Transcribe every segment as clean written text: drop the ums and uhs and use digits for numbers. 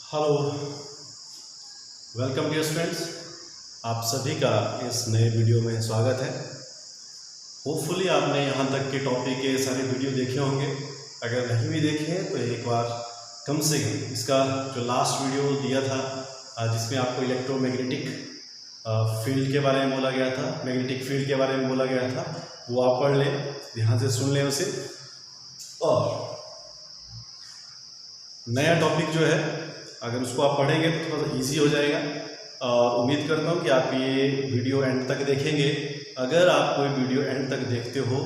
Hello, welcome dear students. आप सभी का इस नए वीडियो में स्वागत है। होपफुली आपने यहाँ तक के टॉपिक के सारे वीडियो देखे होंगे। अगर नहीं भी देखे हैं तो एक बार कम से कम इसका जो लास्ट वीडियो दिया था जिसमें आपको इलेक्ट्रोमैग्नेटिक फील्ड के बारे में बोला गया था, मैग्नेटिक फील्ड के बारे में बोला गया था, वो आप पढ़ लें, ध्यान से सुन लें उसे। और नया टॉपिक जो है अगर उसको आप पढ़ेंगे तो थोड़ा सा ईजी हो जाएगा। और उम्मीद करता हूँ कि आप ये वीडियो एंड तक देखेंगे। अगर आप कोई वीडियो एंड तक देखते हो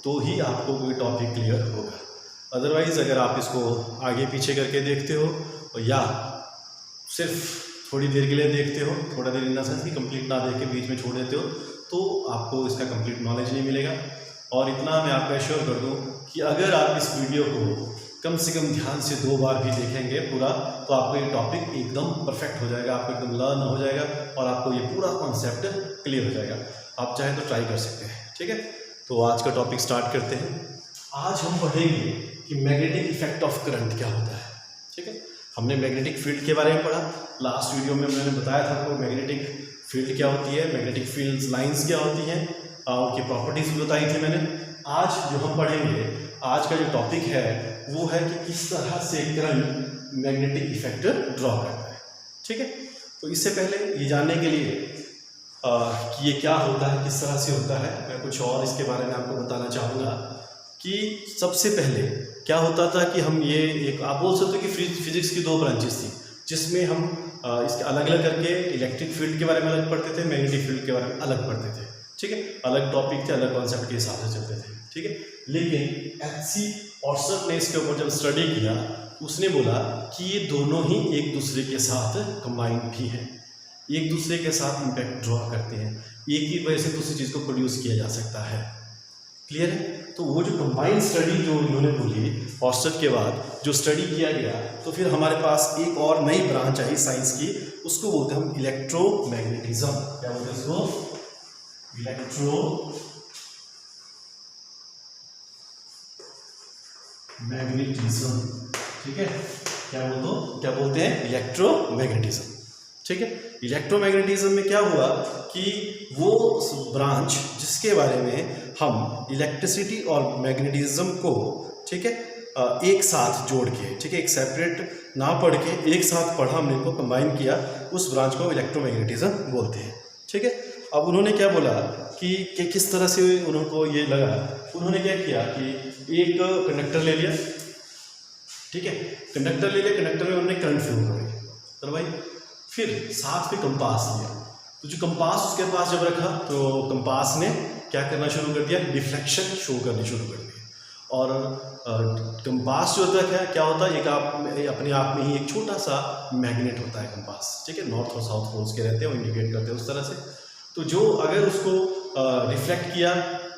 तो ही आपको कोई टॉपिक क्लियर होगा। अदरवाइज़ अगर आप इसको आगे पीछे करके देखते हो या सिर्फ थोड़ी देर के लिए देखते हो, थोड़ा देर इन द सेंस कि कंप्लीट ना देख के बीच में छोड़ देते हो, तो आपको इसका कंप्लीट नॉलेज नहीं मिलेगा। और इतना मैं आपको एश्योर कर दूँ कि अगर आप इस वीडियो को कम से कम ध्यान से 2 बार भी देखेंगे पूरा, तो आपको ये टॉपिक एकदम परफेक्ट हो जाएगा, आपको एकदम लर्न हो जाएगा और आपको ये पूरा कॉन्सेप्ट क्लियर हो जाएगा। आप चाहे तो ट्राई कर सकते हैं, ठीक है। तो आज का टॉपिक स्टार्ट करते हैं। आज हम पढ़ेंगे कि मैग्नेटिक इफेक्ट ऑफ करंट क्या होता है, ठीक है। हमने मैग्नेटिक फील्ड के बारे में पढ़ा। लास्ट वीडियो में मैंने बताया था आपको मैग्नेटिक फील्ड क्या होती है, मैग्नेटिक फील्ड लाइन्स क्या होती हैं, उनकी प्रॉपर्टीज भी बताई थी मैंने। आज जो हम पढ़ेंगे, आज का जो टॉपिक है वो है कि किस तरह से करंट मैग्नेटिक इफेक्ट ड्रॉ करता है, ठीक है। तो इससे पहले ये जानने के लिए कि ये क्या होता है, किस तरह से होता है, मैं कुछ और इसके बारे में आपको बताना चाहूँगा। कि सबसे पहले क्या होता था कि हम ये एक आप बोल सकते हो कि फिजिक्स की 2 ब्रांचेस थी, जिसमें हम इसके अलग अलग करके इलेक्ट्रिक फील्ड के बारे में अलग पढ़ते थे, मैग्नेटिक फील्ड के बारे में अलग पढ़ते थे, ठीक है। अलग टॉपिक थे, अलग कॉन्सेप्ट के हिसाब से चलते थे, ठीक है। लेकिन एच.सी. ऑर्सट ने इसके ऊपर जब स्टडी किया, उसने बोला कि ये दोनों ही एक दूसरे के साथ कंबाइंड भी हैं, एक दूसरे के साथ इम्पैक्ट ड्रॉ करते हैं, एक ही वजह से दूसरी चीज़ को प्रोड्यूस किया जा सकता है। क्लियर है। तो वो जो कंबाइंड स्टडी जो उन्होंने बोली ऑर्सट के बाद जो स्टडी किया गया, तो फिर हमारे पास एक और नई ब्रांच आई साइंस की, उसको बोलते हैं हम इलेक्ट्रोमैग्नेटिज्म। क्या बोलते हैं इसको? मैग्नेटिज्म, ठीक है। क्या बोलते हैं? इलेक्ट्रोमैग्नेटिज्म, ठीक है। इलेक्ट्रोमैग्नेटिज्म में क्या हुआ कि वो ब्रांच जिसके बारे में हम इलेक्ट्रिसिटी और मैग्नेटिज्म को, ठीक है, एक साथ जोड़ के, ठीक है, एक सेपरेट ना पढ़ के एक साथ पढ़ा, हमने इनको कंबाइन किया, उस ब्रांच को इलेक्ट्रोमैग्नेटिज्म बोलते हैं, ठीक है। अब उन्होंने क्या बोला कि किस तरह से उनको ये लगा, उन्होंने क्या किया कि एक कंडक्टर ले लिया, ठीक है, कंडक्टर ले लिया, कंडक्टर में उन्होंने करंट फ्लो करवाई, फिर साथ में कंपास लिया। तो जो कंपास उसके पास जब रखा तो कंपास ने क्या करना शुरू कर दिया? डिफ्लेक्शन शो करनी शुरू कर दी। और कंपास जो होता है क्या होता है, एक अपने आप में ही एक छोटा सा मैग्नेट होता है कंपास, ठीक है। नॉर्थ और साउथ पोल्स के रहते हैं, वो इंडिकेट करते हैं उस तरह से। तो जो अगर उसको रिफ्लेक्ट किया,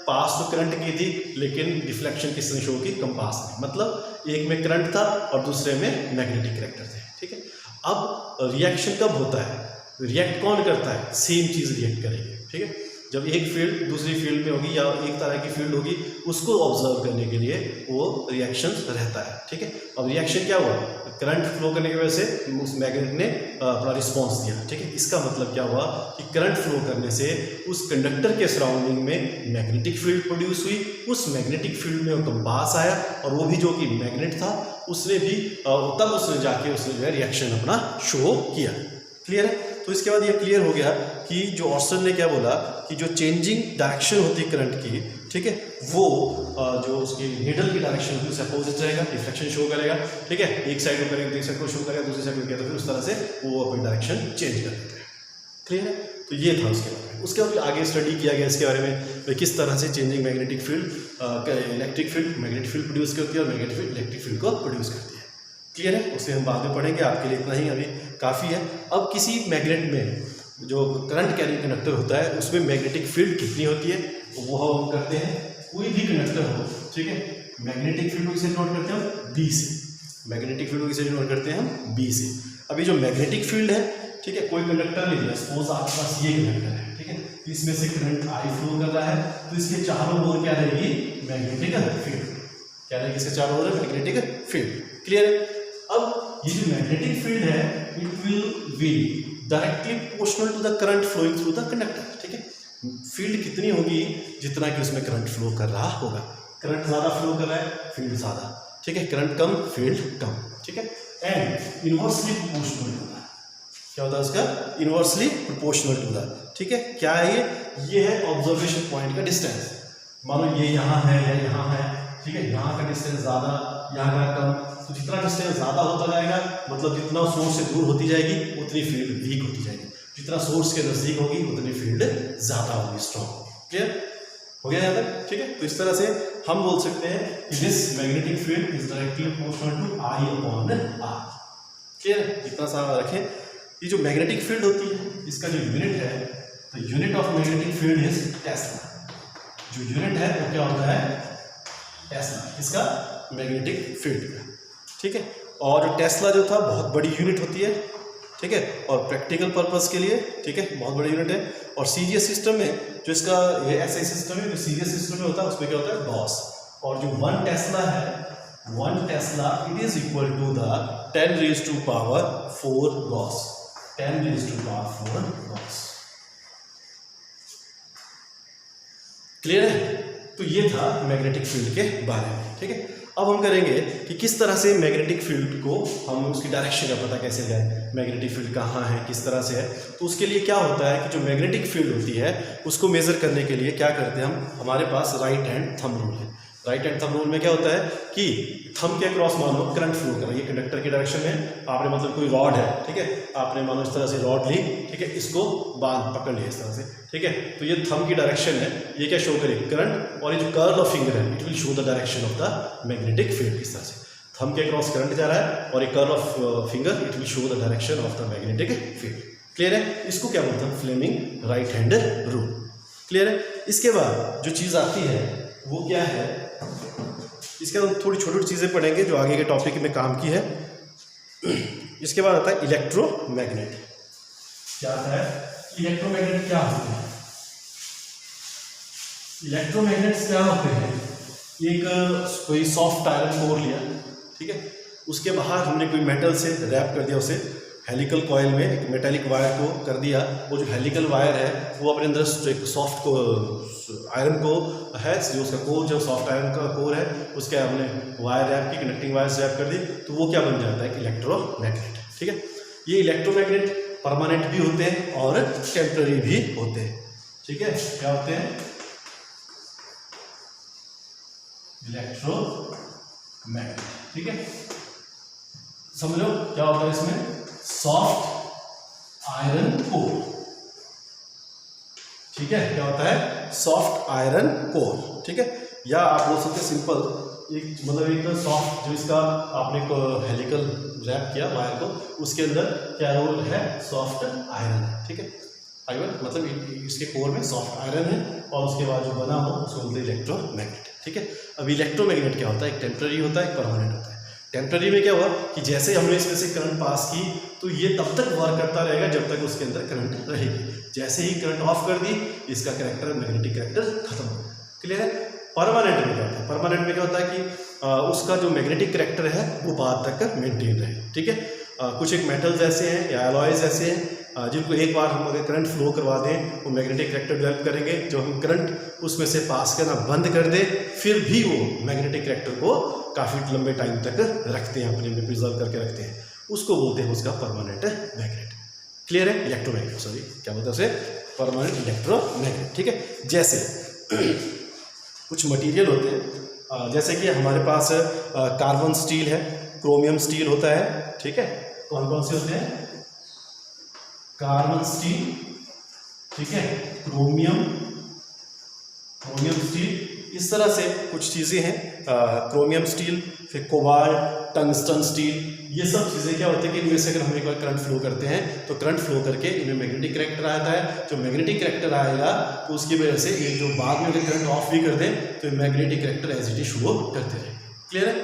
पास तो करंट की थी लेकिन डिफ्लेक्शन किसने शो की? कंपास ने। मतलब एक में करंट था और दूसरे में मैग्नेटिक कैरेक्टर थे, ठीक है। अब रिएक्शन कब होता है? रिएक्ट कौन करता है? सेम चीज़ रिएक्ट करेगी, ठीक है। जब एक फील्ड दूसरी फील्ड में होगी या एक तरह की फील्ड होगी, उसको ऑब्जर्व करने के लिए वो रिएक्शन रहता है, ठीक है। अब रिएक्शन क्या हुआ? करंट फ्लो करने की वजह से उस मैग्नेट ने अपना रिस्पॉन्स दिया, ठीक है। इसका मतलब क्या हुआ कि करंट फ्लो करने से उस कंडक्टर के सराउंडिंग में मैग्नेटिक फील्ड प्रोड्यूस हुई, उस मैग्नेटिक फील्ड में वो कंपास आया और वो भी जो कि मैग्नेट था उसने भी तब उसने जाके उसने जो है रिएक्शन अपना शो किया। क्लियर है। तो इसके बाद ये क्लियर हो गया कि जो ऑर्सट ने क्या बोला कि जो चेंजिंग डायरेक्शन होती है करंट की, ठीक है, वो जो उसकी नीडल की डायरेक्शन होती है उससे अपोजिट रहेगा, डिफ्लेक्शन शो करेगा, ठीक है। एक साइड को करेंगे तो एक साइड को शो करेगा, दूसरी साइड को किया तो फिर उस तरह से वो अपनी डायरेक्शन चेंज कर देते हैं। क्लियर है। तो ये था उसके बारे में। उसके बाद आगे स्टडी किया गया इसके बारे में किस तरह से changing magnetic field electric field magnetic field produce करती है और मैग्नेटिक फील्ड इलेक्ट्रिक फील्ड को प्रोड्यूस करती है। क्लियर है। उसे हम बाद में पढ़ेंगे, आपके लिए इतना ही अभी काफ़ी है। अब किसी मैग्नेट में जो करंट कैरिंग कंडक्टर होता है उसमें मैग्नेटिक फील्ड कितनी होती है वो हम करते हैं। कोई भी कंडक्टर हो, ठीक है, मैग्नेटिक फील्ड को किसे नोट करते हैं हम? बी से। मैग्नेटिक फील्ड को किसे नोट करते हैं हम? बी से। अभी जो मैग्नेटिक फील्ड है, ठीक है, कोई कंडक्टर ले लिया, सपोज आपके पास ये कंडक्टर है, ठीक है, इसमें से करंट आई फ्लो कर रहा है, तो इसके चारों ओर क्या रहेगी? Magnetic field. क्या रहेगी इसके चारों ओर? Magnetic field. क्लियर है। अब ये जो मैग्नेटिक फील्ड है it will be directly proportional to the current flowing through the conductor, ठीक है। फील्ड कितनी होगी, जितना कि उसमें करंट फ्लो कर रहा होगा। करंट ज़्यादा फ्लो कर रहा है, फील्ड ज़्यादा, ठीक है। करंट कम, फील्ड कम, ठीक है। And inversely proportional to that, क्या होता है उसका, इनवर्सली प्रोपोर्शनल टू दैट, ठीक है। क्या है ये है ऑब्जर्वेशन पॉइंट का डिस्टेंस। मानो ये यहाँ है या यहाँ है, ठीक है। यहाँ का डिस्टेंस ज़्यादा, यहाँ का कम, तो जितना डिस्टेंस ज़्यादा होता जाएगा मतलब जितना सोर्स से दूर होती जाएगी उतनी फील्ड वीक होती जाएगी, जितना सोर्स के नज़दीक होगी उतनी फील्ड ज़्यादा होगी, स्ट्रॉन्ग। क्लियर हो गया यहाँ तक, ठीक है। तो इस तरह से हम बोल सकते हैं कि this magnetic field is directly proportional to I upon R। Clear है, इतना सा रखें। ये जो मैग्नेटिक फील्ड होती है इसका जो यूनिट है, तो unit of magnetic field is Tesla. जो यूनिट है वो क्या होता है, टेस्ला, इसका मैग्नेटिक फील्ड का, ठीक है। और जो टेस्ला जो था बहुत बड़ी यूनिट होती है, ठीक है, और प्रैक्टिकल पर्पस के लिए, ठीक है, बहुत बड़ी यूनिट है। और सीजीएस सिस्टम में जो इसका ये एसआई सिस्टम है, जो सीजीएस सिस्टम में होता है उसमें क्या होता है, गॉस। और जो 1 टेस्ला है, 1 tesla it is equal to the 10 raise to power 4 gauss, 10 raise to power 4 gauss. Clear है। तो ये था मैग्नेटिक फील्ड के बारे में, ठीक है। अब हम करेंगे कि किस तरह से मैग्नेटिक फील्ड को हम उसकी डायरेक्शन का पता कैसे लगाएं, मैग्नेटिक फील्ड कहाँ है, किस तरह से है। तो उसके लिए क्या होता है कि जो मैग्नेटिक फील्ड होती है उसको मेज़र करने के लिए क्या करते हैं हम, हमारे पास राइट हैंड थंब रूल है। राइट हैंड थंब रूल में क्या होता है कि थंब के क्रॉस मानो करंट फ्लो कर रही है कंडक्टर की डायरेक्शन में। आपने मतलब कोई रॉड है, ठीक है, आपने मानो इस तरह से रॉड ली, ठीक है, इसको बांध पकड़ लिया इस तरह से, ठीक है। तो ये थंब की डायरेक्शन है, ये क्या शो करेगी, करंट। और ये जो कर्ल ऑफ फिंगर है it will show the direction of the magnetic field. इस तरह से थंब के क्रॉस करंट जा रहा है और ये curl of finger it will show the direction of the magnetic field. Clear है। इसको क्या बोलते हैं, Fleming right hand rule. Clear है। इसके बाद जो चीज़ आती है वो क्या है, इसके बाद थोड़ी छोटी छोटी चीज़ें पढ़ेंगे जो आगे के टॉपिक में काम की है। इसके बाद आता है इलेक्ट्रोमैग्नेट। क्या आता है, इलेक्ट्रोमैग्नेट क्या होते हैं, इलेक्ट्रोमैग्नेट्स क्या होते हैं, एक कोई सॉफ्ट आयरन कोर लिया, ठीक है, उसके बाहर हमने कोई मेटल से रैप कर दिया, उसे हेलिकल कॉयल में एक मेटेलिक वायर को कर दिया। वो जो हेलिकल वायर है वो अपने अंदर एक सॉफ्ट को आयरन को है, जो उसका कोर जो सॉफ्ट आयरन का कोर है उसके हमने वायर रैप की, कनेक्टिंग वायर रैप कर दी, तो वो क्या बन जाता है, इलेक्ट्रोमैग्नेट। ठीक है। ये इलेक्ट्रोमैग्नेट परमानेंट भी होते हैं और टेम्पररी भी होते हैं। ठीक है, क्या होते हैं, इलेक्ट्रोमैग्नेट। ठीक है, समझो क्या होता है इसमें, सॉफ्ट आयरन कोर। ठीक है, क्या होता है, सॉफ्ट आयरन कोर। ठीक है, या आप बोल सकते हैं सिंपल, एक मतलब एक सॉफ्ट, जो इसका आपने हेलिकल रैप किया वायर को, उसके अंदर क्या रोल है, सॉफ्ट आयरन है। ठीक है, आयरन मतलब इसके कोर में सॉफ्ट आयरन है और उसके बाद जो बना हो उसको बोलते हैं इलेक्ट्रोमैग्नेट। ठीक है, अब इलेक्ट्रोमैग्नेट क्या होता है, एक टेम्पररी होता है, एक परमानेंट होता है। टेम्पररी में क्या हुआ कि जैसे हमने इसमें से करंट पास की तो ये तब तक वर्क करता रहेगा जब तक उसके अंदर करंट रहेगी। जैसे ही करंट ऑफ कर दी इसका कैरेक्टर, मैग्नेटिक कैरेक्टर खत्म हो गया। क्लियर है। परमानेंट में क्या होता है, परमानेंट में क्या होता है कि उसका जो मैग्नेटिक कैरेक्टर है वो बाद तक मेंटेन रहे। ठीक है, कुछ एक मेटल्स ऐसे हैं या एलॉयज ऐसे हैं जिनको एक बार हम अगर करंट फ्लो करवा दें वो मैग्नेटिक कैरेक्टर डेवलप करेंगे। जो हम करंट उसमें से पास करना बंद कर दें फिर भी वो मैग्नेटिक कैरेक्टर को काफ़ी लंबे टाइम तक रखते हैं, अपने में प्रिजर्व करके रखते हैं, उसको बोलते हैं उसका परमानेंट मैग्नेट। क्लियर है, इलेक्ट्रोमैग्नेट, सॉरी क्या बोलते हैं उसे, परमानेंट इलेक्ट्रोमैग्नेट। ठीक है, जैसे कुछ मटेरियल होते हैं, जैसे कि हमारे पास कार्बन स्टील है, क्रोमियम स्टील होता है। ठीक है, कौन कौन से होते हैं, कार्बन स्टील, ठीक है, क्रोमियम स्टील, इस तरह से कुछ चीज़ें हैं। क्रोमियम स्टील, फिर कोबाल्ट, टंगस्टन स्टील, ये सब चीज़ें क्या होते हैं कि इनमें से अगर हम एक बार करंट फ्लो करते हैं तो करंट फ्लो करके इनमें मैग्नेटिक कैरेक्टर आता है। जो मैग्नेटिक कैरेक्टर आएगा तो उसकी वजह से ये जो बाद में अगर करंट ऑफ भी कर दें तो magnetic character as it is show करते रहेंगे। क्लियर है।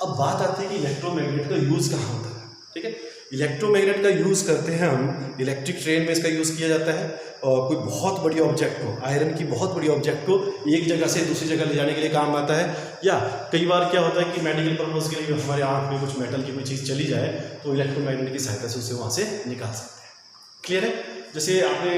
अब बात आती है कि इलेक्ट्रोमैग्नेट का यूज़ कहाँ होता है। ठीक है, इलेक्ट्रोमैग्नेट का यूज़ करते हैं हम इलेक्ट्रिक ट्रेन में, इसका यूज़ किया जाता है। और कोई बहुत बड़ी ऑब्जेक्ट को, आयरन की बहुत बड़ी ऑब्जेक्ट को एक जगह से दूसरी जगह ले जाने के लिए काम आता है। या कई बार क्या होता है कि मेडिकल पर्पज़ के लिए हमारे आँख में कुछ मेटल की कोई चीज़ चली जाए तो इलेक्ट्रोमैग्नेट की सहायता से उसे वहाँ से निकाल सकते हैं। क्लियर है? जैसे आपने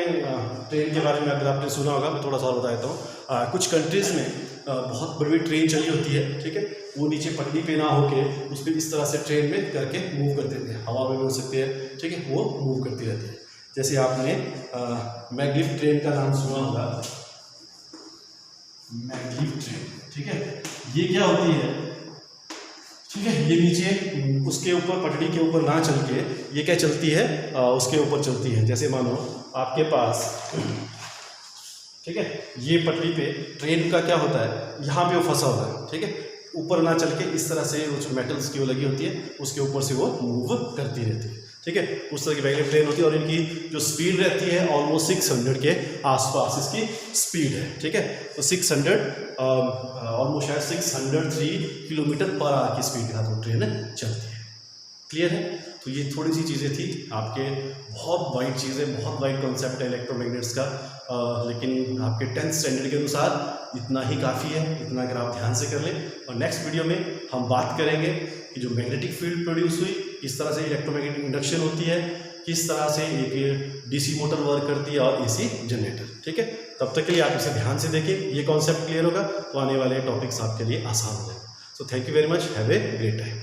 ट्रेन के बारे में अगर आपने सुना होगा, मैं थोड़ा सा और बता देता हूँ। कुछ कंट्रीज़ में बहुत बड़ी बड़ी ट्रेन चली होती है, ठीक है, वो नीचे पटरी पे ना होके उस पर इस तरह से ट्रेन में करके मूव कर देते हैं, हवा में भी हो सकती है, ठीक है, वो मूव करती रहती है। जैसे आपने मैग्लिफ ट्रेन का नाम सुना होगा, मैग्लिफ ट्रेन, ठीक है, ये क्या होती है, ठीक है, ये नीचे उसके ऊपर पटरी के ऊपर ना चल के ये क्या चलती है, उसके ऊपर चलती है। जैसे मानो आपके पास, ठीक है, ये पटरी पे ट्रेन का क्या होता है, यहाँ पे वो फंसा होता है, ठीक है, ऊपर ना चल के इस तरह से वो जो मेटल्स की वो लगी होती है उसके ऊपर से वो मूव करती रहती है, ठीक है, उस तरह की मैग्नेटिक ट्रेन होती है। और इनकी जो स्पीड रहती है ऑलमोस्ट 600 के आसपास इसकी स्पीड है, ठीक है, तो 600 ऑलमोस्ट शायद 603 किलोमीटर पर आवर की स्पीड के साथ वो ट्रेन चलती है। क्लियर है? तो ये थोड़ी सी चीज़ें थी आपके, बहुत वाइड चीज़ें, बहुत वाइड कॉन्सेप्ट है इलेक्ट्रोमैग्नेट्स का, लेकिन आपके 10th स्टैंडर्ड के अनुसार इतना ही काफ़ी है, इतना अगर आप ध्यान से कर लें। और नेक्स्ट वीडियो में हम बात करेंगे कि जो मैग्नेटिक फील्ड प्रोड्यूस हुई, किस तरह से इलेक्ट्रोमैग्नेटिक इंडक्शन होती है, किस तरह से एक डीसी मोटर वर्क करती है और एसी जनरेटर, ठीक है। तब तक के लिए आप इसे ध्यान से देखें, ये कॉन्सेप्ट क्लियर होगा तो आने वाले टॉपिक्स आपके लिए आसान हो जाएंगे। So thank you very much, have a great time.